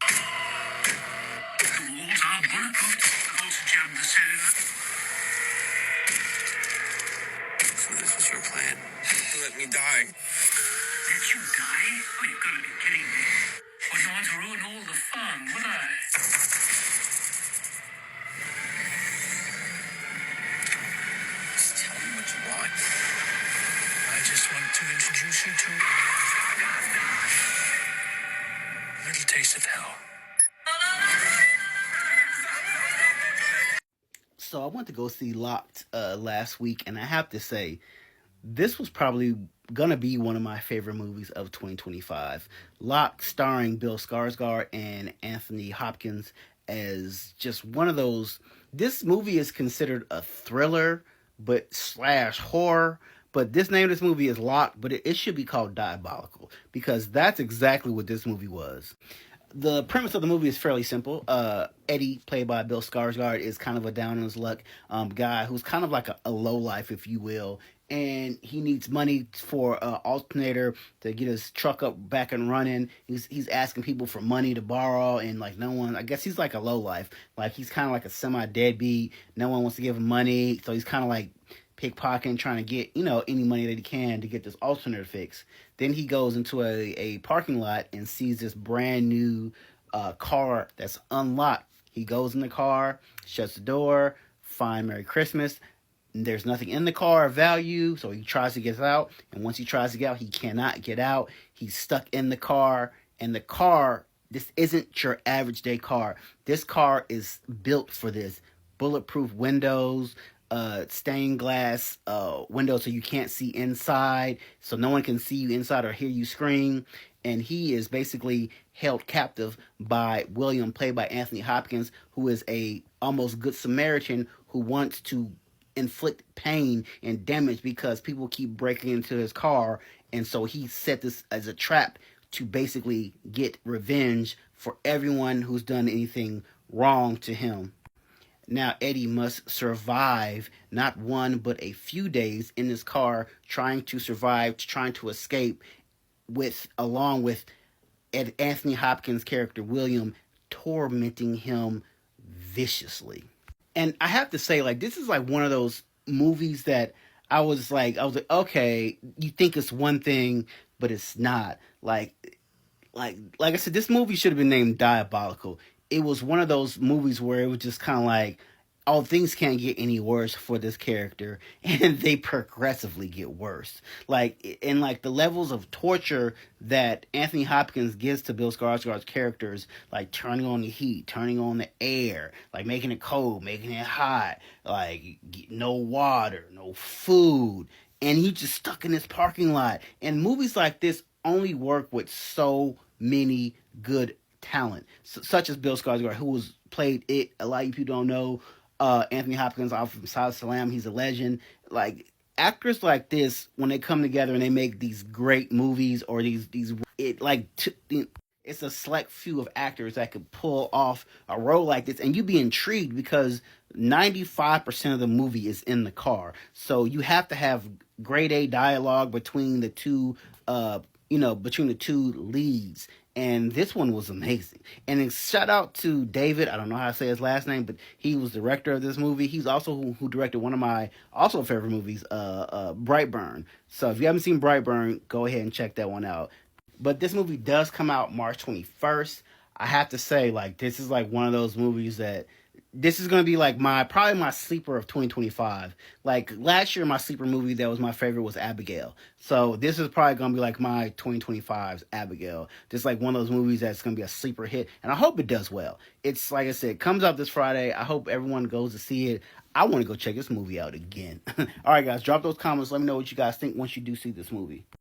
The walls are bulletproof. Bolton jammed the cellular. So this was your plan? To let me die? Let you die? Oh, you've got to be kidding me. Wouldn't want to ruin all the fun, would I? Just tell me what you want. I just want to introduce you to a little taste of hell. So I went to go see Locked last week, and I have to say, this was probably gonna be one of my favorite movies of 2025. Locked, starring Bill Skarsgård and Anthony Hopkins, as just one of those. This movie is considered a thriller, but slash horror. But this name of this movie is Locked, but it should be called Diabolical because that's exactly what this movie was. The premise of the movie is fairly simple. Eddie, played by Bill Skarsgård, is kind of a down on his luck guy who's kind of like a low life, if you will, and he needs money for an alternator to get his truck up back and running. He's asking people for money to borrow, and like no one. I guess he's like a low life. Like he's kind of like a semi deadbeat. No one wants to give him money, so he's kind of like pickpocketing, trying to get, any money that he can to get this alternator fixed. Then he goes into a parking lot and sees this brand new car that's unlocked. He goes in the car, shuts the door, find Merry Christmas. There's nothing in the car of value, so he tries to get out. And once he tries to get out, he cannot get out. He's stuck in the car, and the car, this isn't your average day car. This car is built for this. Bulletproof windows, stained glass windows so you can't see inside, so no one can see you inside or hear you scream. And he is basically held captive by William, played by Anthony Hopkins, who is a almost good Samaritan who wants to inflict pain and damage because people keep breaking into his car. And so he set this as a trap to basically get revenge for everyone who's done anything wrong to him. Now Eddie must survive not one but a few days in his car, trying to survive, trying to escape, along with Anthony Hopkins' character William tormenting him viciously. And I have to say, like, this is like one of those movies that I was like, okay, you think it's one thing, but it's not. Like I said, this movie should have been named Diabolical. It was one of those movies where it was just kind of like, oh, things can't get any worse for this character, and they progressively get worse. Like the levels of torture that Anthony Hopkins gives to Bill Skarsgård's characters, like turning on the heat, turning on the air, like making it cold, making it hot, like no water, no food, and he's just stuck in this parking lot. And movies like this only work with so many good talent, such as Bill Skarsgård, who was played it. A lot of people don't know. Anthony Hopkins off from Silence of the Lamb, he's a legend. Like actors like this, when they come together and they make these great movies or it's a select few of actors that could pull off a role like this, and you be intrigued because 95% of the movie is in the car. So you have to have grade A dialogue between the two, between the two leads. And this one was amazing. And then shout out to David. I don't know how to say his last name, but he was the director of this movie. He's also who directed one of my also favorite movies, Brightburn. So if you haven't seen Brightburn, go ahead and check that one out. But this movie does come out March 21st. I have to say, like, this is like one of those movies that this is going to be like probably my sleeper of 2025. Like last year, my sleeper movie that was my favorite was Abigail. So this is probably going to be like my 2025's Abigail. Just like one of those movies that's going to be a sleeper hit. And I hope it does well. It's like I said, it comes out this Friday. I hope everyone goes to see it. I want to go check this movie out again. All right, guys, drop those comments. Let me know what you guys think once you do see this movie.